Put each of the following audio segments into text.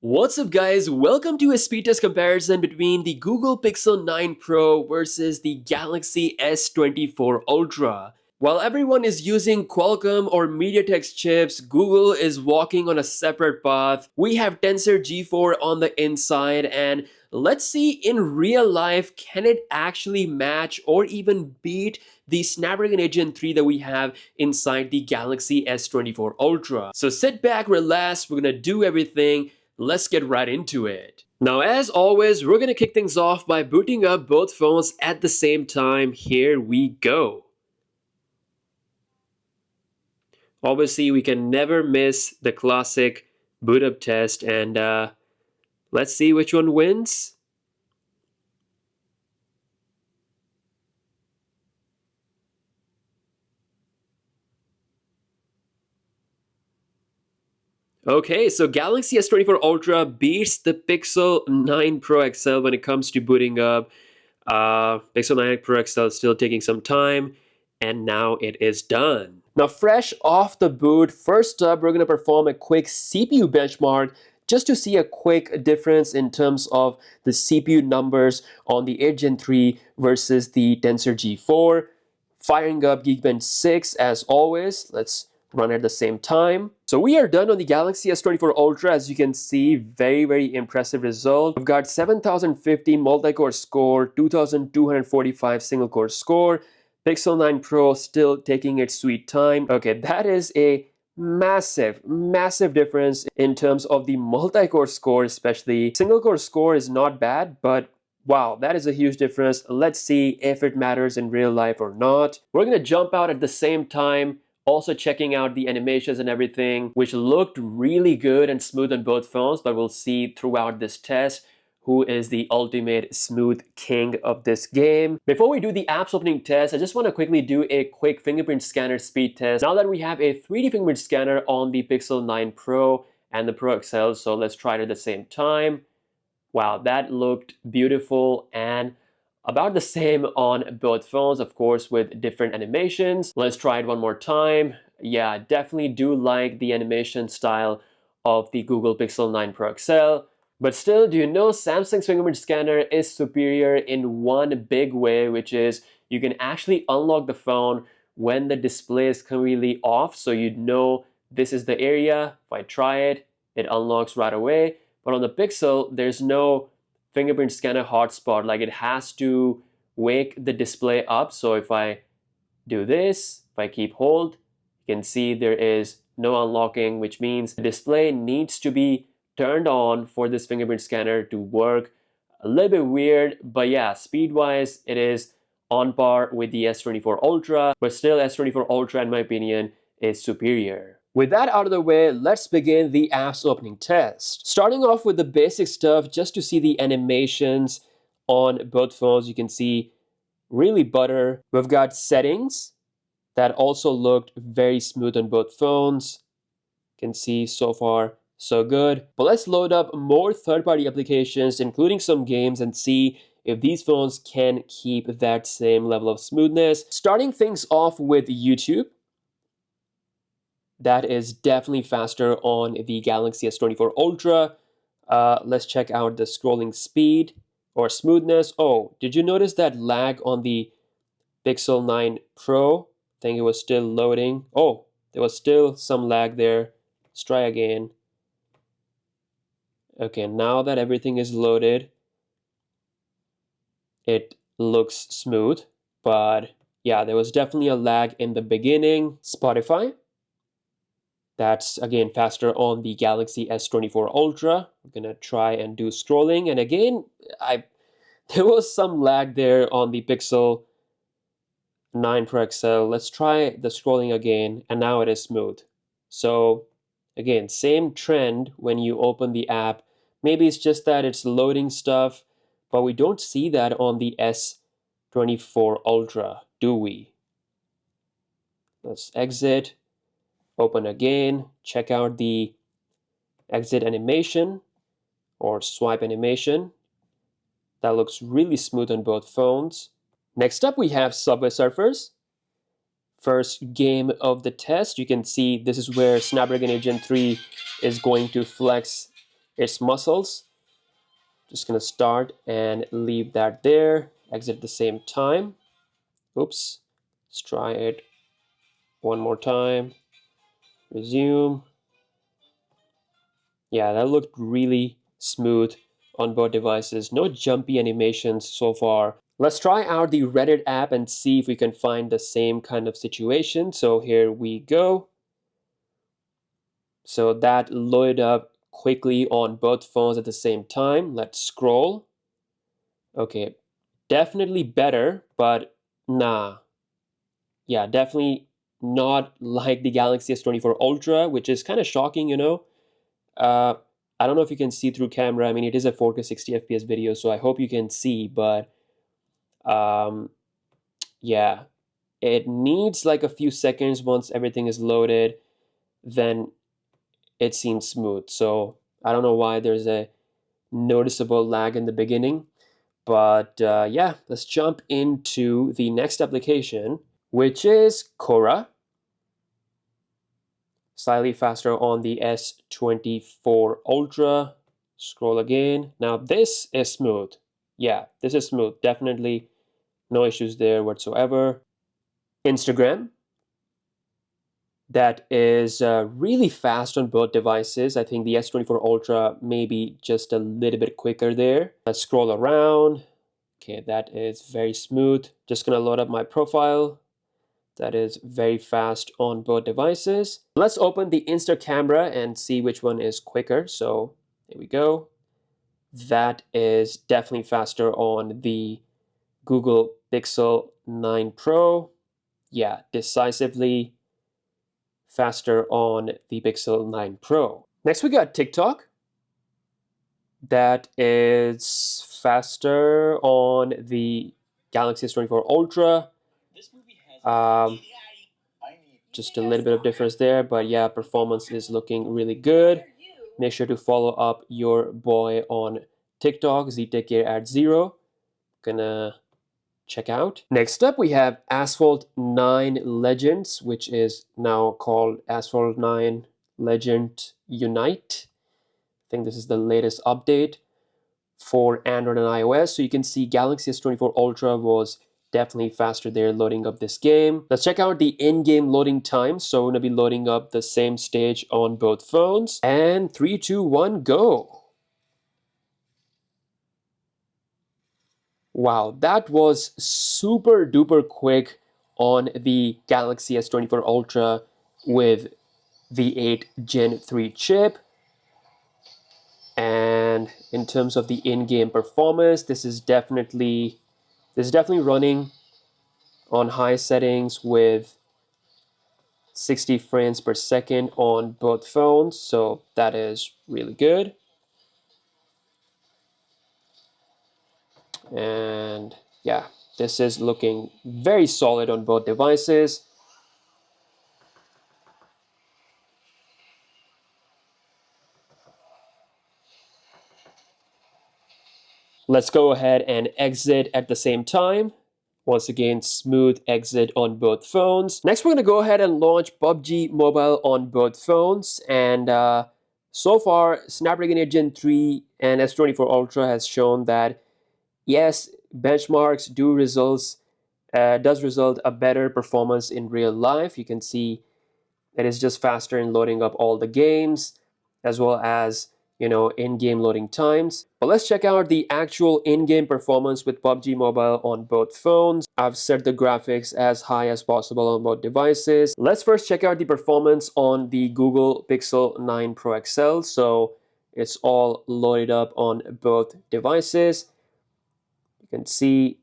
What's up guys, welcome to a speed test comparison between the Google Pixel 9 Pro versus the Galaxy S24 Ultra. While everyone is using Qualcomm or MediaTek chips, Google is walking on a separate path. We have Tensor G4 on the inside, and let's see in real life, can it actually match or even beat the Snapdragon Gen 3 that we have inside the Galaxy S24 Ultra. So sit back, relax, we're gonna do everything. Let's get right into it. Now, as always, we're gonna kick things off by booting up both phones at the same time. Here we go. Obviously, we can never miss the classic boot up test, and let's see which one wins. Okay, so Galaxy S24 Ultra beats the Pixel 9 Pro XL when it comes to booting up. Pixel 9 Pro XL is still taking some time, and now it is done. Now, fresh off the boot, first up, we're going to perform a quick CPU benchmark just to see a quick difference in terms of the CPU numbers on the 8 Gen 3 versus the Tensor G4. Firing up Geekbench 6 as always. Let's run at the same time. So we are done on the Galaxy S24 Ultra. As you can see, very impressive result. We've got 7050 multi-core score, 2245 single-core score. Pixel 9 Pro still taking its sweet time. Okay, that is a massive difference in terms of the multi-core score, especially. Single-core score is not bad, but wow, that is a huge difference. Let's see if it matters in real life or not. We're gonna jump out at the same time, also checking out the animations and everything, which looked really good and smooth on both phones, but we'll see throughout this test who is the ultimate smooth king of this game. Before we do the apps opening test, I just want to quickly do a quick fingerprint scanner speed test. Now that we have a 3D fingerprint scanner on the Pixel 9 Pro and the Pro XL, so let's try it at the same time. Wow, that looked beautiful and about the same on both phones, of course, with different animations. Let's try it one more time. Yeah, definitely do like the animation style of the Google Pixel 9 Pro XL. But still, do you know Samsung's fingerprint scanner is superior in one big way, which is you can actually unlock the phone when the display is completely off, so you know this is the area. If I try it, it unlocks right away. But on the Pixel, there's no fingerprint scanner hotspot. Like, it has to wake the display up. So if I do this, if I keep hold, you can see there is no unlocking, which means the display needs to be turned on for this fingerprint scanner to work. A little bit weird, but yeah, speed-wise, it is on par with the S24 Ultra, but still S24 Ultra, in my opinion, is superior. With that out of the way, let's begin the apps opening test. Starting off with the basic stuff, just to see the animations on both phones, you can see really butter. We've got settings that also looked very smooth on both phones. You can see so far, so good. But let's load up more third-party applications, including some games, and see if these phones can keep that same level of smoothness. Starting things off with YouTube. That is definitely faster on the Galaxy S24 Ultra. Let's check out the scrolling speed or smoothness. Oh, did you notice that lag on the Pixel 9 Pro? I think it was still loading. Oh, there was still some lag there. Let's try again. Okay, now that everything is loaded, it looks smooth. But yeah, there was definitely a lag in the beginning. Spotify. That's, again, faster on the Galaxy S24 Ultra. We're gonna try and do scrolling. And again, there was some lag there on the Pixel 9 Pro XL. Let's try the scrolling again, and now it is smooth. So again, same trend when you open the app. Maybe it's just that it's loading stuff, but we don't see that on the S24 Ultra, do we? Let's exit. Open again, check out the exit animation or swipe animation. That looks really smooth on both phones. Next up, we have Subway Surfers. First game of the test. You can see this is where Snapdragon Gen 3 is going to flex its muscles. Just gonna start and leave that there, exit at the same time. Oops, let's try it one more time. Resume. Yeah, that looked really smooth on both devices. No jumpy animations so far. Let's try out the Reddit app and see if we can find the same kind of situation. So here we go. So that loaded up quickly on both phones at the same time. Let's scroll. Okay, definitely better, but nah. Yeah, definitely not like the Galaxy S24 Ultra, which is kind of shocking, you know. Uh, I don't know if you can see through camera. I mean, it is a 4K 60 FPS video, so I hope you can see, but um, yeah, it needs like a few seconds once everything is loaded, then it seems smooth. So I don't know why there's a noticeable lag in the beginning, but yeah, let's jump into the next application, which is Cora. Slightly faster on the S24 Ultra. Scroll again. Now this is smooth. Yeah, this is smooth. Definitely no issues there whatsoever. Instagram. That is really fast on both devices. I think the S24 Ultra may be just a little bit quicker there. Let's scroll around. Okay, that is very smooth. Just gonna load up my profile. That is very fast on both devices. Let's open the Insta camera and see which one is quicker. So here we go. That is definitely faster on the Google Pixel 9 Pro. Yeah, decisively faster on the Pixel 9 Pro. Next we got TikTok. That is faster on the Galaxy S24 Ultra. Um, just a little bit of difference there, but yeah, performance is looking really good. Make sure to follow up your boy on TikTok, ZTechCare@0. Gonna check out. Next up, we have Asphalt 9 Legends, which is now called Asphalt 9 Legend Unite. I think this is the latest update for Android and iOS. So you can see Galaxy S24 Ultra was definitely faster there loading up this game. Let's check out the in-game loading time. So we're gonna be loading up the same stage on both phones. And 3, 2, 1, go. Wow, that was super duper quick on the Galaxy S24 Ultra with the 8 Gen 3 chip. And in terms of the in-game performance, this is definitely running on high settings with 60 frames per second on both phones, so that is really good. And yeah, this is looking very solid on both devices. Let's go ahead and exit at the same time. Once again, smooth exit on both phones. Next, we're going to go ahead and launch PUBG Mobile on both phones. And so far, Snapdragon 8 Gen 3 and S24 Ultra has shown that, yes, benchmarks does result a better performance in real life. You can see it is just faster in loading up all the games, as well as in-game loading times. But let's check out the actual in-game performance with PUBG Mobile on both phones. I've set the graphics as high as possible on both devices. Let's first check out the performance on the Google Pixel 9 Pro XL. So it's all loaded up on both devices. You can see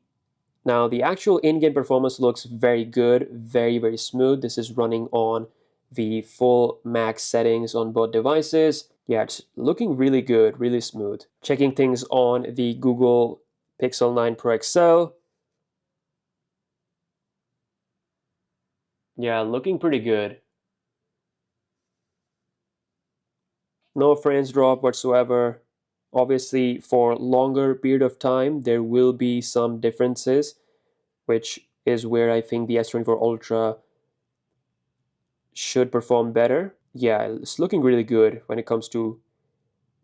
now the actual in-game performance looks very good, very, very smooth. This is running on the full max settings on both devices. Yeah, it's looking really good, really smooth. Checking things on the Google Pixel 9 Pro XL. Yeah, looking pretty good. No frames drop whatsoever. Obviously, for longer period of time, there will be some differences, which is where I think the S24 Ultra should perform better. Yeah, it's looking really good when it comes to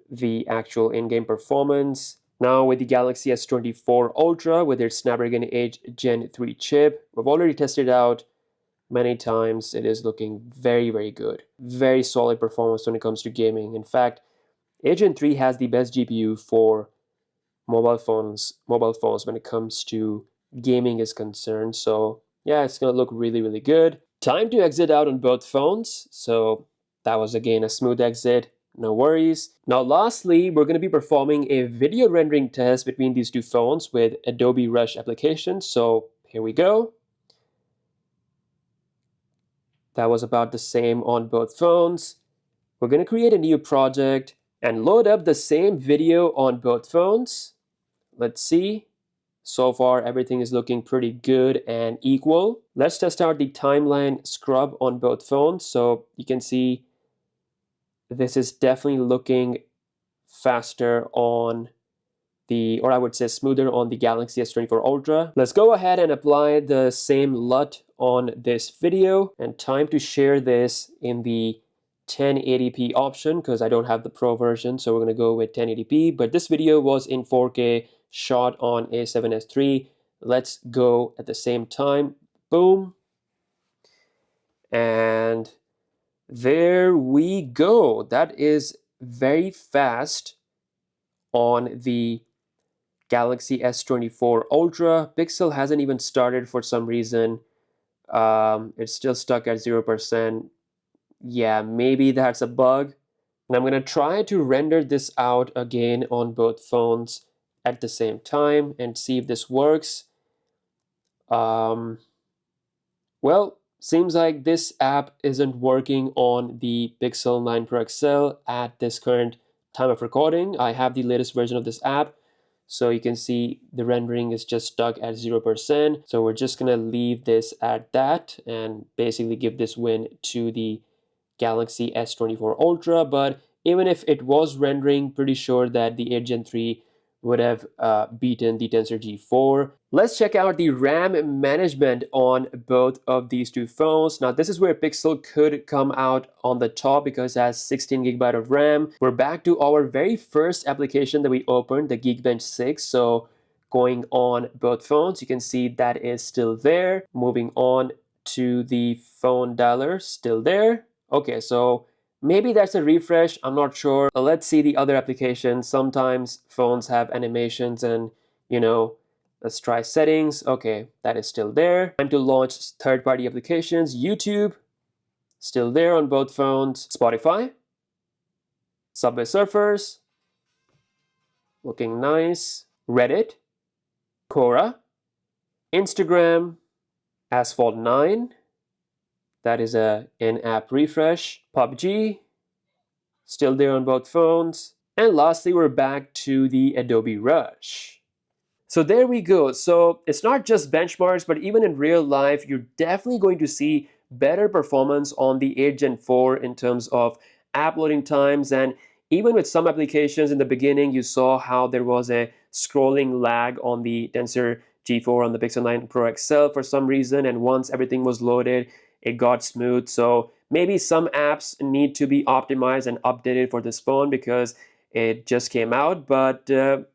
the actual in-game performance. Now with the Galaxy S24 Ultra with its Snapdragon 8 Gen 3 chip, we've already tested it out many times. It is looking very, very good. Very solid performance when it comes to gaming. In fact, 8 Gen 3 has the best GPU for mobile phones when it comes to gaming is concerned. So yeah, it's gonna look really, really good. Time to exit out on both phones. So that was again a smooth exit. No worries. Now lastly, we're going to be performing a video rendering test between these two phones with Adobe Rush application. So here we go. That was about the same on both phones. We're going to create a new project and load up the same video on both phones. Let's see. So far, everything is looking pretty good and equal. Let's test out the timeline scrub on both phones. So you can see this is definitely looking faster on or I would say smoother on the Galaxy S24 Ultra. Let's go ahead and apply the same LUT on this video, and time to share this in the 1080p option because I don't have the Pro version, so we're going to go with 1080p, but this video was in 4K shot on A7S III. Let's go at the same time. Boom. And there we go. That is very fast on the Galaxy S24 Ultra. Pixel hasn't even started for some reason. It's still stuck at 0%. Yeah, maybe that's a bug. And I'm going to try to render this out again on both phones at the same time and see if this works. Well, seems like this app isn't working on the Pixel 9 Pro XL at this current time of recording. I have the latest version of this app, so you can see the rendering is just stuck at 0%. So we're just gonna leave this at that and basically give this win to the Galaxy S24 Ultra. But even if it was rendering, pretty sure that the 8 Gen 3 would have beaten the Tensor G4. Let's check out the RAM management on both of these two phones. Now this is where Pixel could come out on the top because it has 16 GB of RAM. We're back to our very first application that we opened, the Geekbench 6. So going on both phones, you can see that is still there. Moving on to the phone dialer, still there. Okay, so maybe that's a refresh, I'm not sure. Let's see the other applications. Sometimes phones have animations and, let's try settings. Okay, that is still there. Time to launch third-party applications. YouTube, still there on both phones. Spotify, Subway Surfers, looking nice. Reddit, Quora, Instagram, Asphalt 9. That is a in-app refresh. PUBG, still there on both phones. And lastly, we're back to the Adobe Rush. So there we go. So it's not just benchmarks, but even in real life, you're definitely going to see better performance on the 8 Gen 4 in terms of app loading times. And even with some applications in the beginning, you saw how there was a scrolling lag on the Tensor G4 on the Pixel 9 Pro XL for some reason. And once everything was loaded, it got smooth. So maybe some apps need to be optimized and updated for this phone because it just came out. But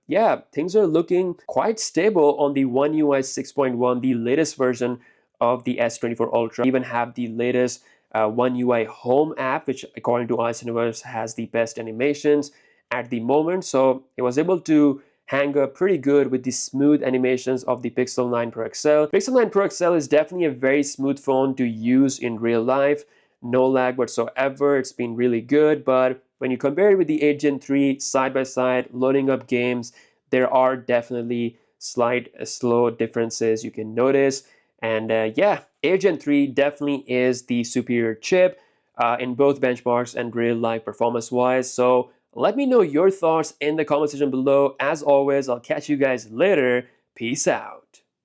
yeah, things are looking quite stable on the One UI 6.1, the latest version of the S24 Ultra. We even have the latest One UI Home app, which according to iCineverse has the best animations at the moment. So it was able to hang up pretty good with the smooth animations of the Pixel 9 Pro XL. Pixel 9 Pro XL is definitely a very smooth phone to use in real life. No lag whatsoever. It's been really good, but when you compare it with the 8 Gen 3 side by side, loading up games, there are definitely slight slow differences you can notice. And yeah, 8 Gen 3 definitely is the superior chip in both benchmarks and real life performance wise. So let me know your thoughts in the comment section below. As always, I'll catch you guys later. Peace out.